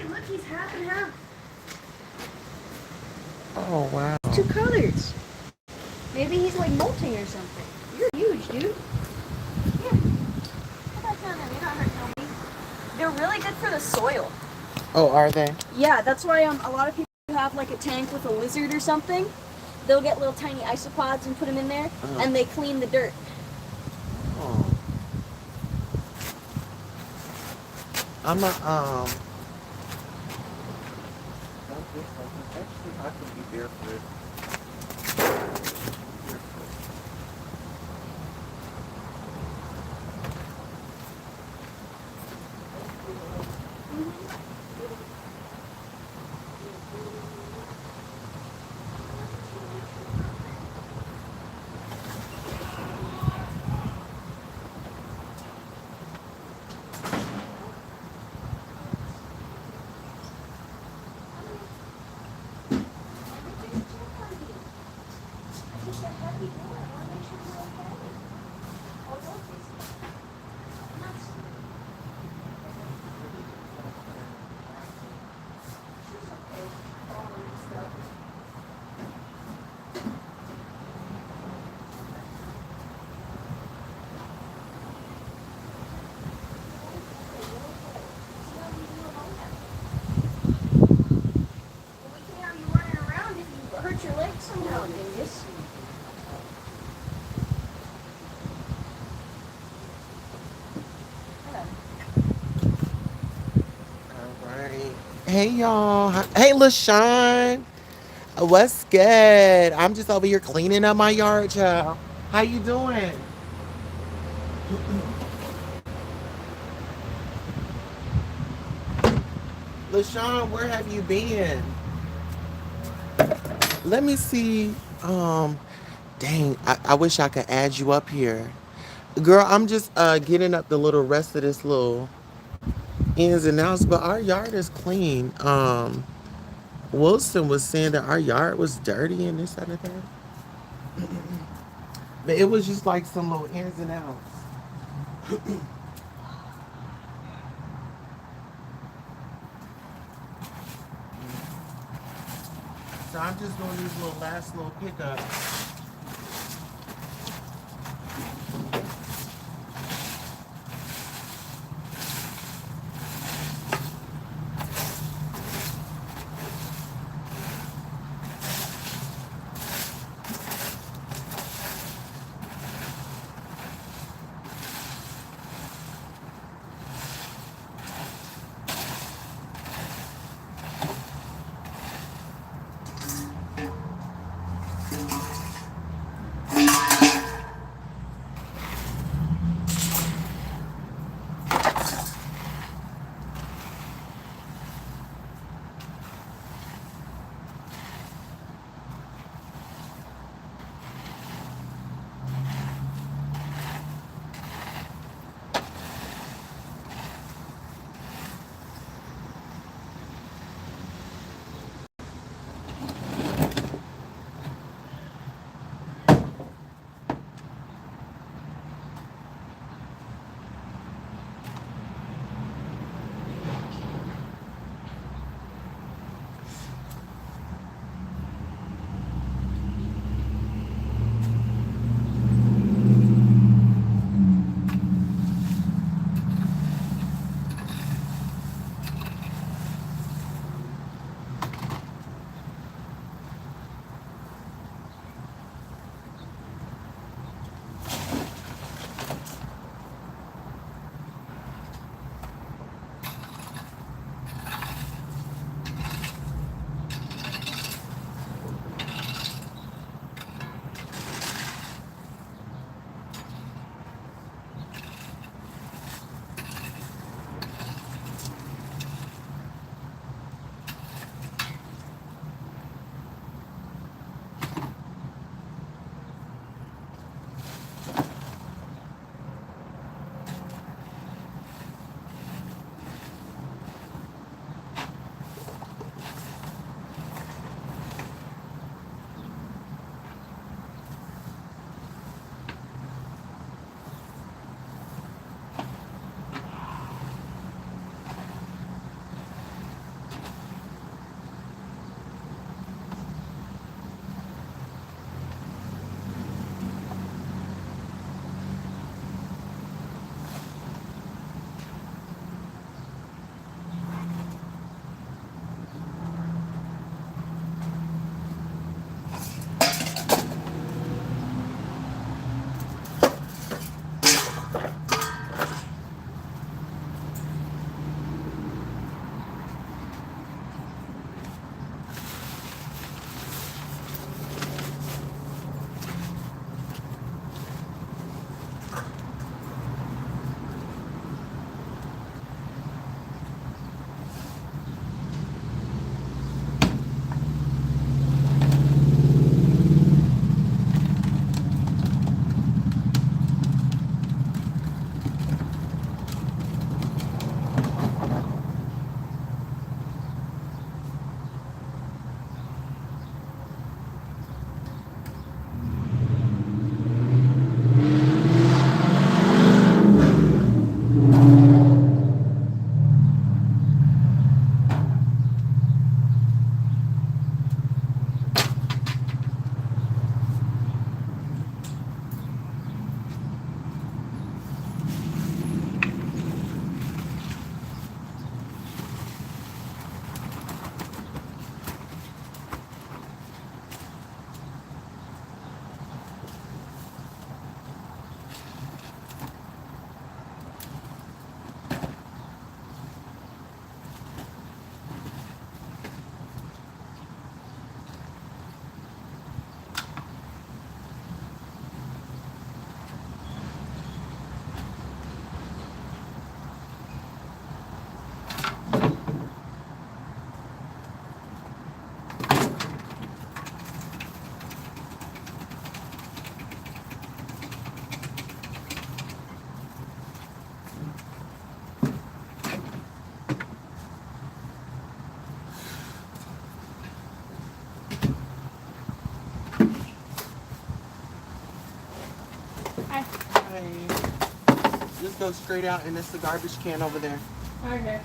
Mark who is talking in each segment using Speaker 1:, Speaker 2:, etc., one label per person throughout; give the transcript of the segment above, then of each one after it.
Speaker 1: Look, he's half and half.
Speaker 2: Oh, wow.
Speaker 1: 2 colors. Maybe he's like molting or something. You're huge, dude. Yeah. Put that down there. You're not hurting nobody. They're really good for the soil.
Speaker 2: Oh, are they?
Speaker 1: Yeah, that's why a lot of people who have like a tank with a lizard or something, they'll get little tiny isopods and put them in there, and they clean the dirt.
Speaker 2: Oh. I'm a, actually, I could be barefoot. Hey y'all. Hey LaShawn. What's good? I'm just over here cleaning up my yard, child. How you doing? LaShawn, where have you been? Let me see. Dang, I wish I could add you up here. Girl, I'm just getting up the little rest of this little ins and outs, but our yard is clean. Wilson was saying that our yard was dirty and this, that, and that. But it was just like some little ins and outs. So I'm just doing these little last little pickups. just go straight out and it's the garbage can over there.
Speaker 1: Okay.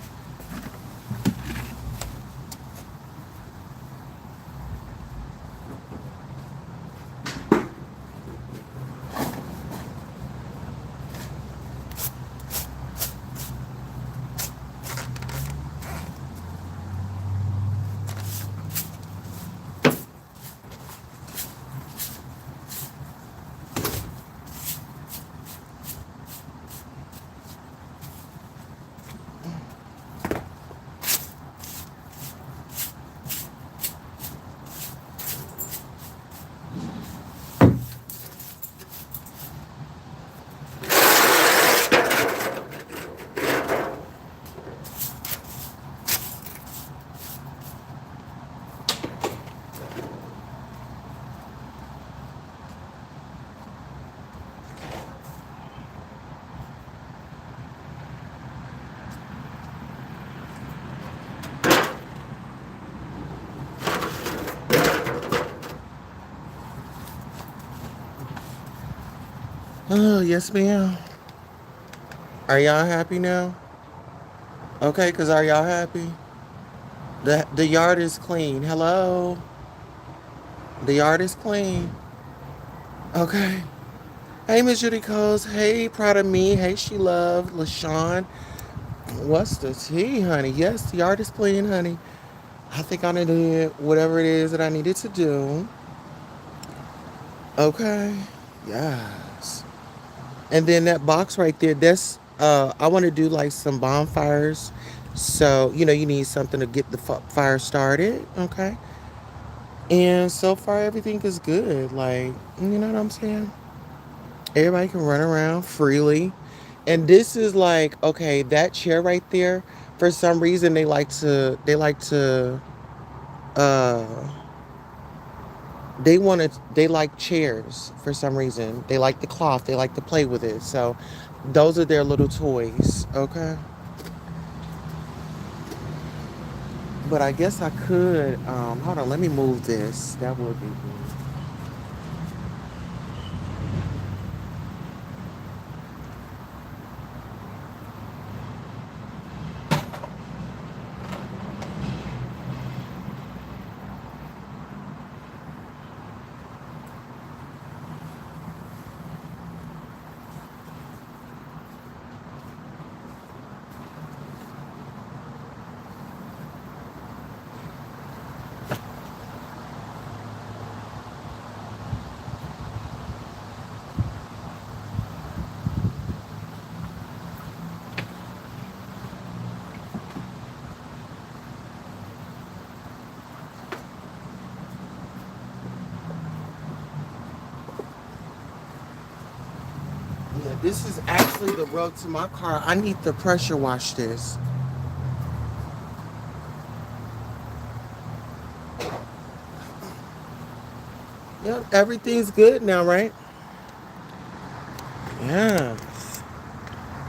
Speaker 2: Oh, yes, ma'am. Are y'all happy now? Okay, because are y'all happy? The yard is clean. Hello? The yard is clean. Okay. Hey, Miss Judy Coles. Hey, proud of me. Hey, she love. LaShawn. What's the tea, honey? Yes, the yard is clean, honey. I think I did whatever it is that I needed to do. Okay. Yes. And then that box right there, that's I want to do like some bonfires. So, you need something to get the fire started, okay? And so far everything is good. Like, you know what I'm saying? Everybody can run around freely. And this is like, okay, that chair right there, for some reason uh they like chairs for some reason. They like the cloth. They like to play with it. So those are their little toys. Okay. But I guess I could. Hold on. Let me move this. That would be good. Yeah, this is actually the rug to my car. I need to pressure wash this. Yep, everything's good now, right? Yeah,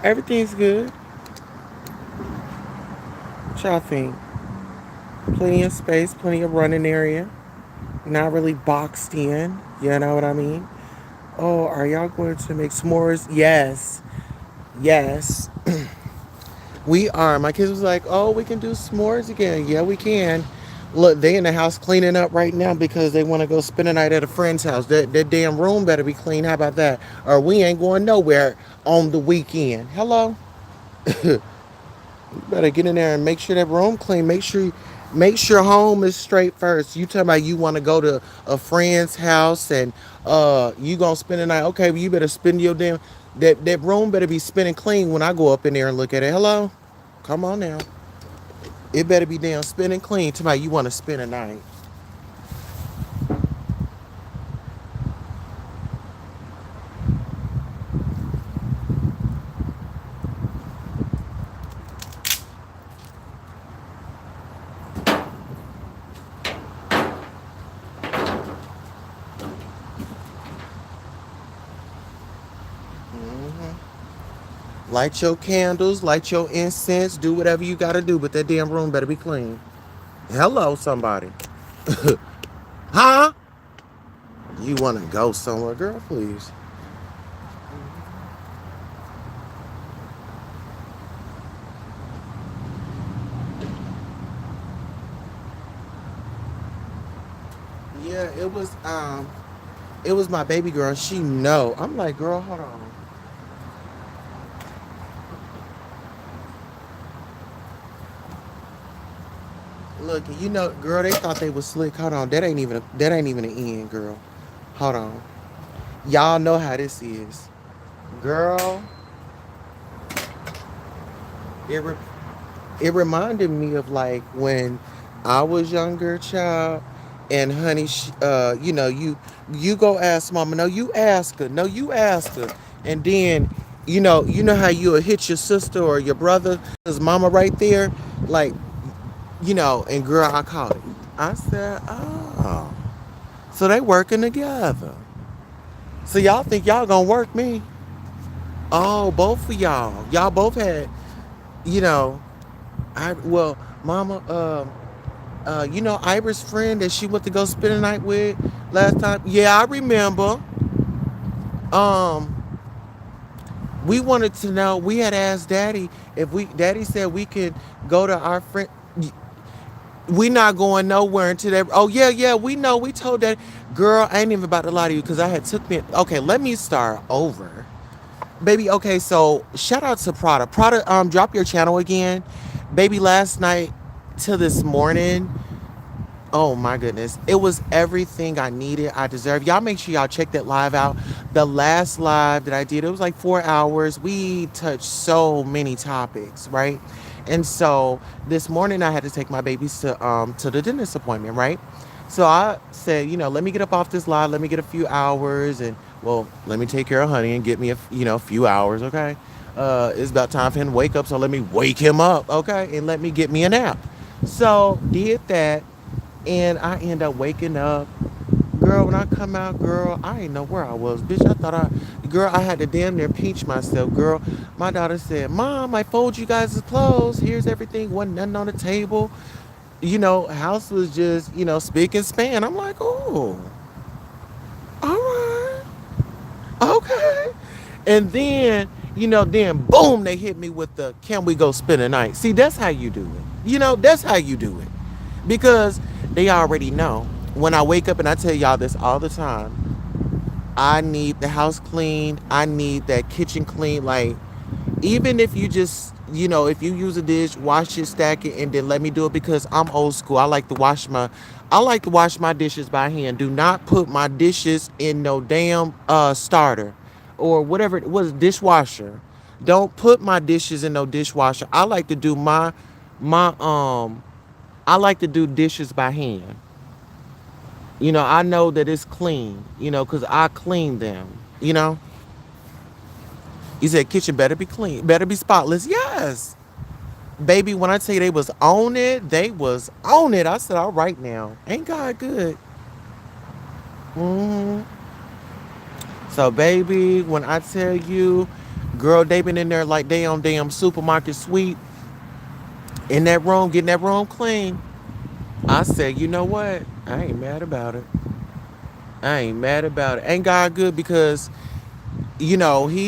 Speaker 2: everything's good. What y'all think? Plenty of space, plenty of running area. Not really boxed in. You know what I mean? Oh, are y'all going to make s'mores? Yes. Yes. We are. My kids was like, oh, we can do s'mores again. Yeah, we can. Look, they in the house cleaning up right now because they want to go spend a night at a friend's house. That damn room better be clean. How about that? Or we ain't going nowhere on the weekend. Hello? You better get in there and make sure that room clean. Make sure home is straight first. You talking about you want to go to a friend's house and you gonna spend the night. Okay, well you better spend your damn that room better be spinning clean when I go up in there and look at it. Hello? Come on now. It better be damn spinning clean. Talking about you want to spend a night. Light your candles, light your incense, do whatever you gotta do, but that damn room better be clean. Hello, somebody. Huh? You wanna go somewhere, girl, please. Yeah, it was my baby girl. She know. I'm like, girl, hold on. Look, you know, girl, they thought they was slick. Hold on, that ain't even an end, girl. Hold on. Y'all know how this is. Girl, it re- it reminded me of like when I was younger, child, and honey, you know, you go ask mama, no, you ask her, no, you ask her, and then you know how you'll hit your sister or your brother, cause mama right there, like, and girl, I caught it. I said, oh, so they working together. So y'all think y'all gonna work me? Oh, both of y'all both had, you know, mama, Ibra's friend that she went to go spend the night with last time. Yeah, I remember. Um, we wanted to know. We had asked Daddy if we. Daddy said we could go to our friend. We not going nowhere until they. Oh yeah, yeah. We know. We told that girl. I ain't even about to lie to you because I had took me. Okay, let me start over, baby. Okay, so shout out to Prada. Prada, drop your channel again, baby. Last night to this morning. Oh my goodness. It was everything I needed, I deserve. Y'all make sure y'all check that live out. The last live that I did, it was like 4 hours. We touched so many topics, right? And so this morning I had to take my babies to the dentist appointment, right? So I said, let me get up off this live, let me get a few hours and well, let me take care of honey and get me a few hours, okay? It's about time for him to wake up, so let me wake him up, okay? And let me get me a nap. So did that and I end up waking up. Girl, when I come out, girl, I ain't know where I was. Bitch, girl, I had to damn near pinch myself, girl. My daughter said, Mom, I fold you guys' clothes. Here's everything. Wasn't nothing on the table. House was just, spick and span. I'm like, oh, all right, okay. And then, then boom, they hit me with the, can we go spend a night? See, that's how you do it. That's how you do it. Because they already know. When I wake up, and I tell y'all this all the time, I need the house clean. I need that kitchen clean. Like, even if you just, if you use a dish, wash it, stack it, and then let me do it because I'm old school. I like to wash my dishes by hand. Do not put my dishes in no damn starter or whatever it was, dishwasher. Don't put my dishes in no dishwasher. My I like to do dishes by hand. I know that it's clean, because I clean them, you know? You said kitchen better be clean, better be spotless. Yes. Baby, when I tell you they was on it, they was on it. I said, all right now. Ain't God good? hmm So, baby, when I tell you, girl, they been in there like they on damn supermarket sweep in that room, getting that room clean. I said, you know what? I ain't mad about it. I ain't mad about it. Ain't God good because he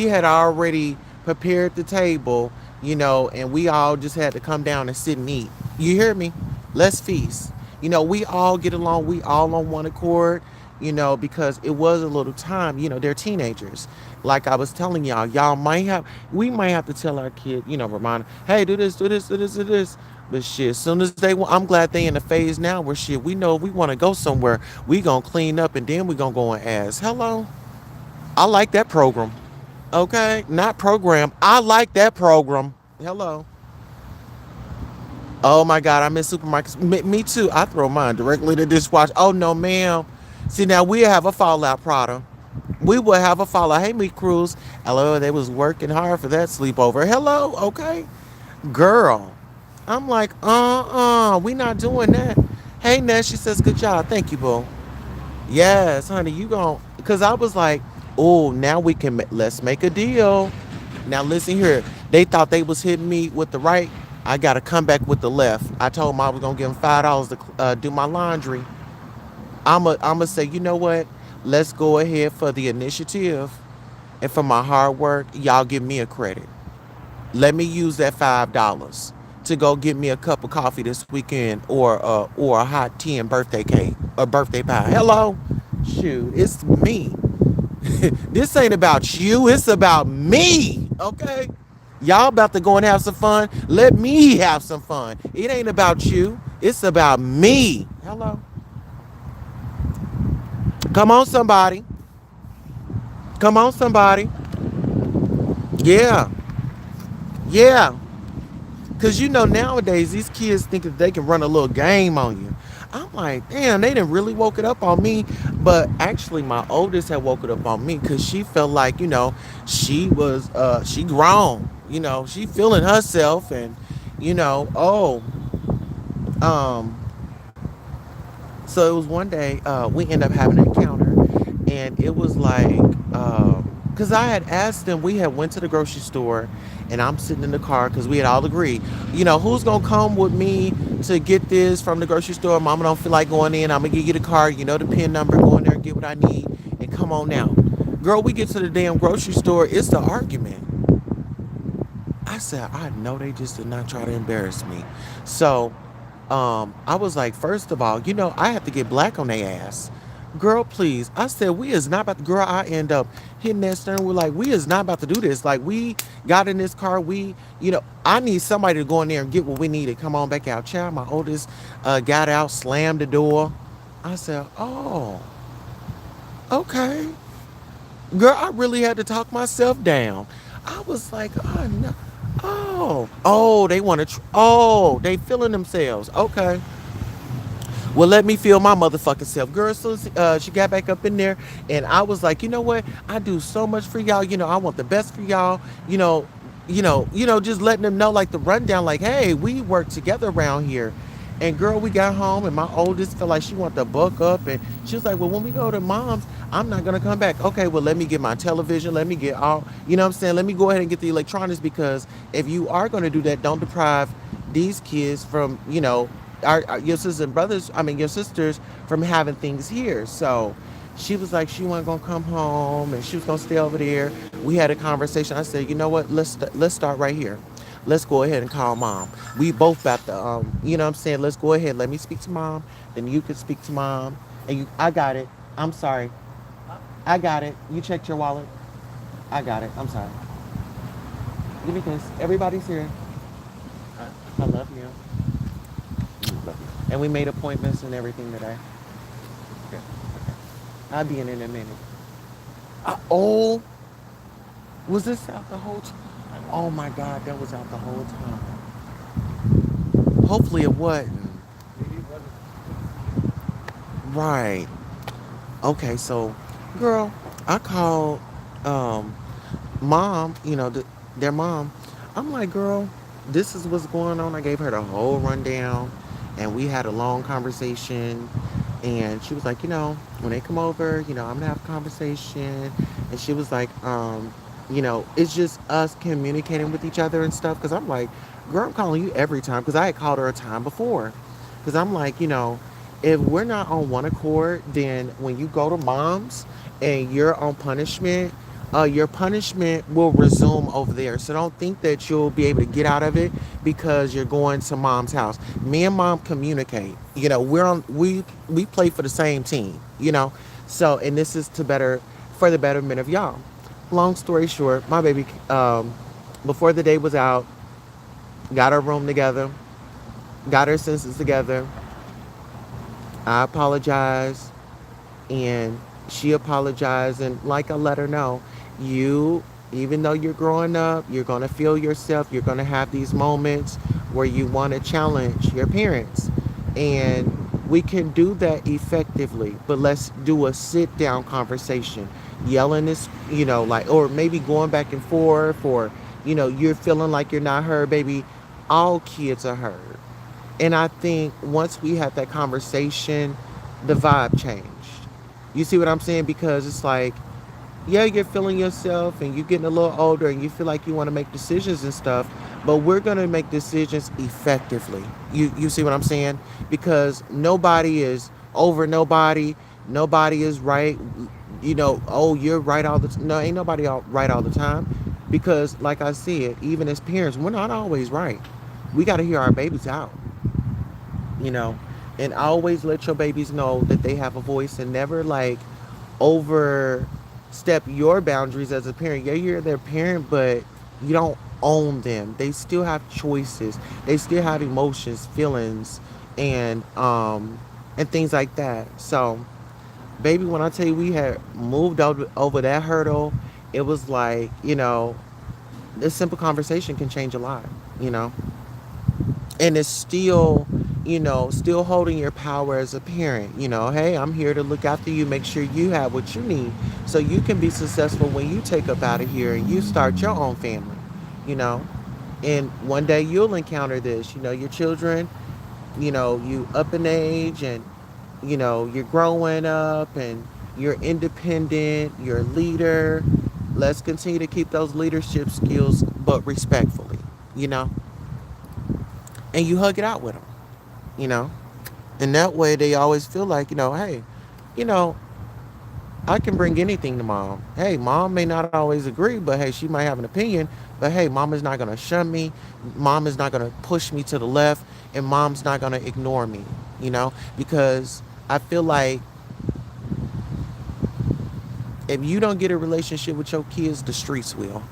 Speaker 2: had already prepared the table, and we all just had to come down and sit and eat. You hear me? Let's feast. We all get along. We all on one accord, because it was a little time. They're teenagers. Like I was telling y'all, we might have to tell our kid, remind, hey, do this, do this, do this, do this. But shit, as soon as I'm glad they in the phase now where shit, we know if we want to go somewhere, we gonna clean up and then we gonna go and ask, hello. I like that program. Okay, not program. I like that program. Hello. Oh my God, I miss supermarkets. Me too. I throw mine directly to the dishwasher. Oh no, ma'am. See now we have a fallout, Prada. We will have a fallout. Hey, Meat Cruz. Hello, they was working hard for that sleepover. Hello, okay, girl. I'm like, we not doing that. Hey, Ness, she says, good job. Thank you, boo. Yes, honey, you gon' because I was like, oh, now let's make a deal. Now listen here, they thought they was hitting me with the right. I gotta come back with the left. I told them I was gonna give them $5 to do my laundry. I'ma say, you know what? Let's go ahead for the initiative and for my hard work. Y'all give me a credit. Let me use that $5 to go get me a cup of coffee this weekend or a hot tea and birthday cake or birthday pie. Hello? Shoot, it's me. This ain't about you, it's about me. Okay? Y'all about to go and have some fun. Let me have some fun. It ain't about you. It's about me. Hello? Come on, somebody. Come on, somebody. Yeah. Yeah. Because you know, nowadays, these kids think that they can run a little game on you. I'm like, damn, they didn't really woke it up on me. But actually, my oldest had woke it up on me because she felt like, she grown. She feeling herself. And, um, so it was one day we ended up having an encounter, and it was like, because I had asked them, we had went to the grocery store, and I'm sitting in the car because we had all agreed, who's gonna come with me to get this from the grocery store? Mama don't feel like going in. I'm gonna give you the card, the pin number, go in there and get what I need, and come on now. Girl, we get to the damn grocery store. It's the argument. I said, I know they just did not try to embarrass me. So I was like, first of all, I have to get black on their ass. Girl, please. I said, we is not about to, girl, I end up hitting that stern. We're like, we is not about to do this. Like, we got in this car. I need somebody to go in there and get what we need to come on back out. Child, my oldest got out, slammed the door. I said, oh, okay. Girl, I really had to talk myself down. I was like, oh, no. Oh, they want to, they feeling themselves. Okay. Well, let me feel my motherfucking self. Girl, so she got back up in there, and I was like, you know what? I do so much for y'all. I want the best for y'all. Just letting them know, like, the rundown, like, hey, we work together around here. And girl, we got home, and my oldest felt like she wanted to buck up, and she was like, well, when we go to mom's, I'm not gonna come back. Okay, well, let me get my television. Let me get all, what I'm saying? Let me go ahead and get the electronics, because if you are gonna do that, don't deprive these kids from, your sisters and brothers, your sisters, from having things here. So she was like, she wasn't gonna come home, and she was gonna stay over there. We had a conversation. I said, you know what? Let's start right here. Let's go ahead and call mom. We both about to, what I'm saying? Let's go ahead. Let me speak to mom. Then you can speak to mom. I got it. I'm sorry. I got it. You checked your wallet. I got it. I'm sorry. Give me this. Everybody's here. I love you. And we made appointments and everything today. Okay. Okay. I'll be in a minute. Oh, was this out the whole time? Oh my God, that was out the whole time. Hopefully it wasn't. Right. Okay, so, girl, I called mom, their mom. I'm like, girl, this is what's going on. I gave her the whole rundown, and we had a long conversation. And she was like, when they come over, I'm gonna have a conversation. And she was like, it's just us communicating with each other and stuff. Because I'm like, girl, I'm calling you every time. Because I had called her a time before. Because I'm like, if we're not on one accord, then when you go to mom's and you're on punishment, your punishment will resume over there. So don't think that you'll be able to get out of it because you're going to mom's house. Me and mom communicate. We play for the same team. So, and this is for the betterment of y'all. Long story short, my baby, before the day was out, got her room together, got her senses together. I apologized, and she apologized, and like I let her know, even though you're growing up, you're going to feel yourself, you're going to have these moments where you want to challenge your parents, and we can do that effectively, but let's do a sit down conversation. Yelling is, or maybe going back and forth, or you're feeling like you're not heard. Baby, all kids are heard. And I think once we had that conversation, the vibe changed. You see what I'm saying? Because it's like, yeah, you're feeling yourself and you're getting a little older and you feel like you want to make decisions and stuff, but we're going to make decisions effectively. You see what I'm saying? Because nobody is over nobody. Nobody is right. Oh, you're right all the time. No, ain't nobody right all the time. Because like I said, even as parents, we're not always right. We got to hear our babies out, you know, and always let your babies know that they have a voice, and never like overstep your boundaries as a parent. Yeah, you're their parent, but you don't own them. They still have choices. They still have emotions, feelings, and things like that. So, baby, when I tell you we had moved over that hurdle, it was like, this simple conversation can change a lot, you know. And it's still, still holding your power as a parent. Hey, I'm here to look after you, make sure you have what you need so you can be successful when you take up out of here and you start your own family, you know. And one day you'll encounter this, your children, you up in age, and you're growing up and you're independent, you're a leader. Let's continue to keep those leadership skills, but respectfully, you know, and you hug it out with them, you know. And that way they always feel like, hey, you know, I can bring anything to mom. Hey, mom may not always agree, but hey, she might have an opinion. But hey, mom is not going to shun me. Mom is not going to push me to the left. And mom's not going to ignore me, because I feel like if you don't get a relationship with your kids, the streets will.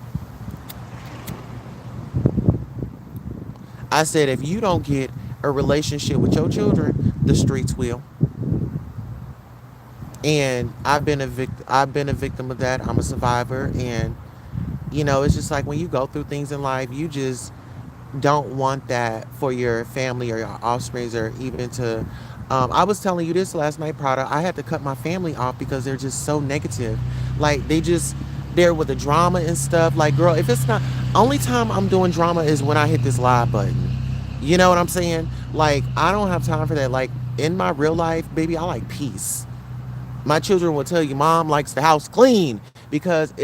Speaker 2: I said, if you don't get a relationship with your children, the streets will. And I've been a victim of that. I'm a survivor. And it's just like when you go through things in life, you just don't want that for your family or your offspring, or even to I was telling you this last night, Prada. I had to cut my family off because they're just so negative. Like, they're with the drama and stuff. Like, girl, if it's not, only time I'm doing drama is when I hit this live button. You know what I'm saying? Like, I don't have time for that. Like, in my real life, baby, I like peace. My children will tell you mom likes the house clean because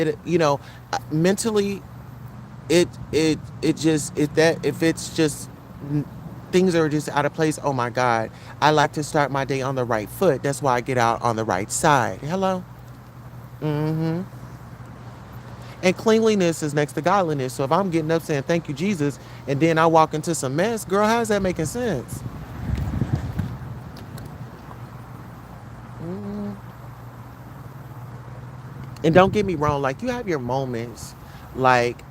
Speaker 2: mentally, it just, if it's just things are just out of place, oh my god, I like to start my day on the right foot. That's why I get out on the right side. Hello. Mm-hmm. And cleanliness is next to godliness. So if I'm getting up saying thank you Jesus, and then I walk into some mess, girl, how's that making sense? Mm. And don't get me wrong, like, you have your moments. Like,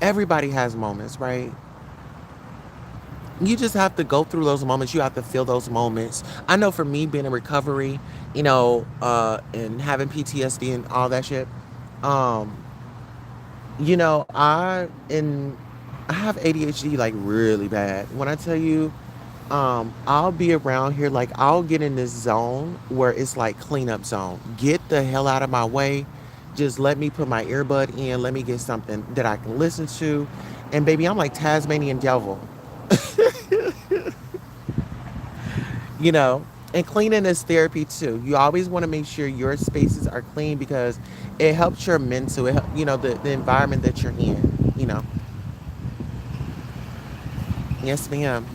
Speaker 2: everybody has moments, right? You just have to go through those moments. You have to feel those moments. I know for me, being in recovery, and having PTSD and all that shit, um, I have ADHD like really bad. When I tell you, I'll be around here, like, I'll get in this zone where it's like cleanup zone. Get the hell out of my way. Just let me put my earbud in. Let me get something that I can listen to. And baby, I'm like Tasmanian devil. you know and cleaning is therapy too. You always want to make sure your spaces are clean because it helps your mental, the environment that you're in, Yes, ma'am.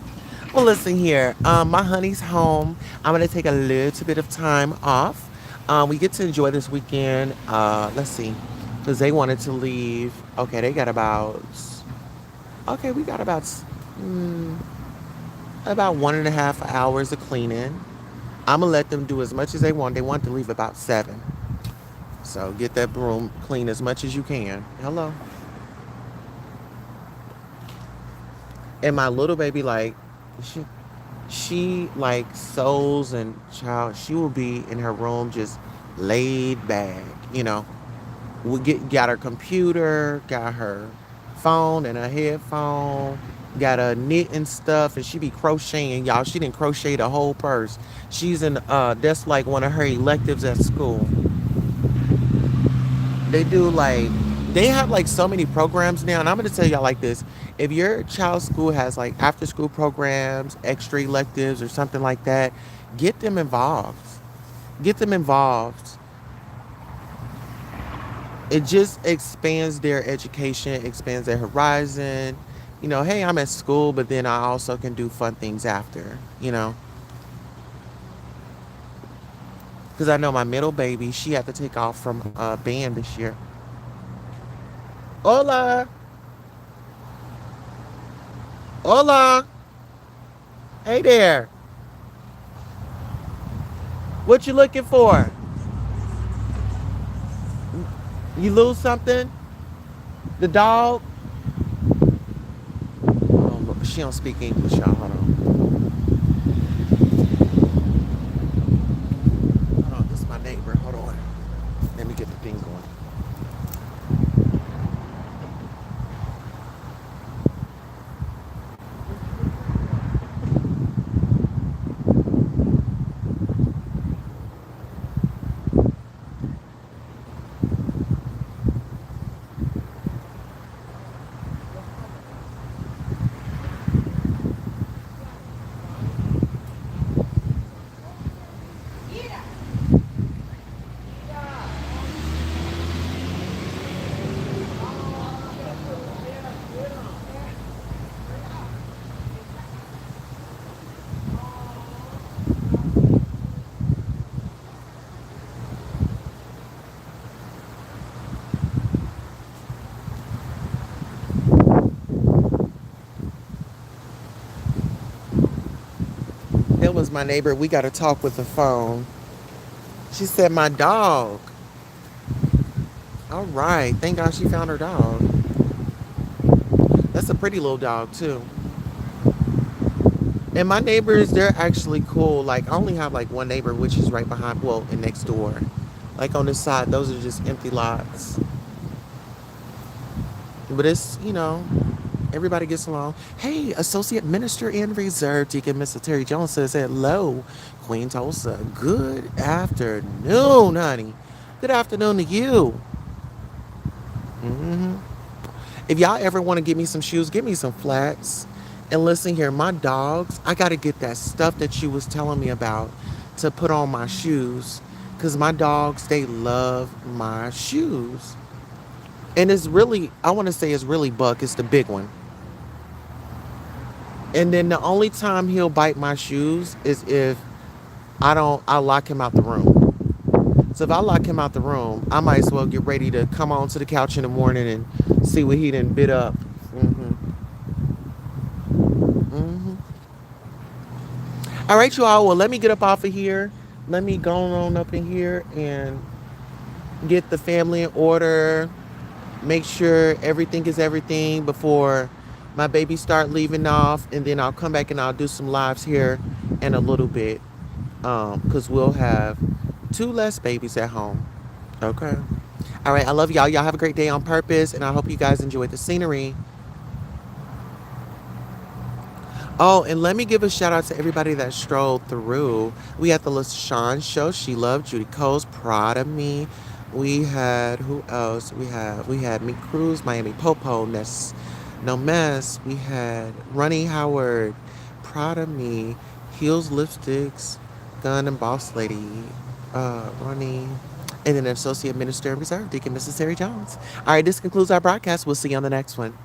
Speaker 2: Well, listen here, my honey's home. I'm going to take a little bit of time off. We get to enjoy this weekend. Let's see, because they wanted to leave. Okay, we got mm, about 1.5 hours of cleaning. I'm gonna let them do as much as they want. They want to leave about 7. So get that broom clean as much as you can. Hello. And my little baby, like, she, she like sews, and child, she will be in her room just laid back. We got her computer, got her phone and a headphone, got her knitting stuff, and she be crocheting, y'all. She didn't crochet the whole purse. She's in that's like one of her electives at school. They do like they have like so many programs now, and I'm gonna tell y'all like this. If your child's school has like after school programs, extra electives or something like that, get them involved. Get them involved. It just expands their education, expands their horizon. Hey, I'm at school, but then I also can do fun things after. Because I know my middle baby, she had to take off from band this year. Hola. Hola. Hey there. What you looking for? You lose something? The dog? Oh, she don't speak English, y'all. Hold on. Hold on. This is my neighbor. Hold on. Let me get the thing going. That was my neighbor. We got to talk with the phone. She said, my dog. All right. Thank God she found her dog. That's a pretty little dog, too. And my neighbors, they're actually cool. Like, I only have like one neighbor, which is right behind, well, and next door. Like on this side, those are just empty lots. But it's, everybody gets along. Hey, Associate Minister in Reserve, Deacon Mr. Terry Jones says, hello, Queen Tulsa. Good afternoon, honey. Good afternoon to you. hmm If y'all ever want to get me some shoes, get me some flats. And listen here, my dogs, I got to get that stuff that you was telling me about to put on my shoes. Because my dogs, they love my shoes. And it's really, I want to say it's really Buck. It's the big one. And then the only time he'll bite my shoes is if I lock him out the room. So if I lock him out the room, I might as well get ready to come onto the couch in the morning and see what he done bit up. hmm hmm All right, you all. Well, let me get up off of here. Let me go on up in here and get the family in order. Make sure everything is everything before my baby start leaving off, and then I'll come back and I'll do some lives here in a little bit, because we'll have two less babies at home. Okay. All right. I love y'all. Y'all have a great day on purpose, and I hope you guys enjoy the scenery. Oh, and let me give a shout out to everybody that strolled through. We had the LaShawn show. She loved Judy Cole's Proud of Me. We had who else? We had Me Cruz, Miami Popo, Ness No Mess. We had Ronnie Howard, Proud of Me, Heels Lipsticks, Gun and Boss Lady, Ronnie, and then Associate Minister in Reserve, Deacon Mrs. Terry Jones. All right, this concludes our broadcast. We'll see you on the next one.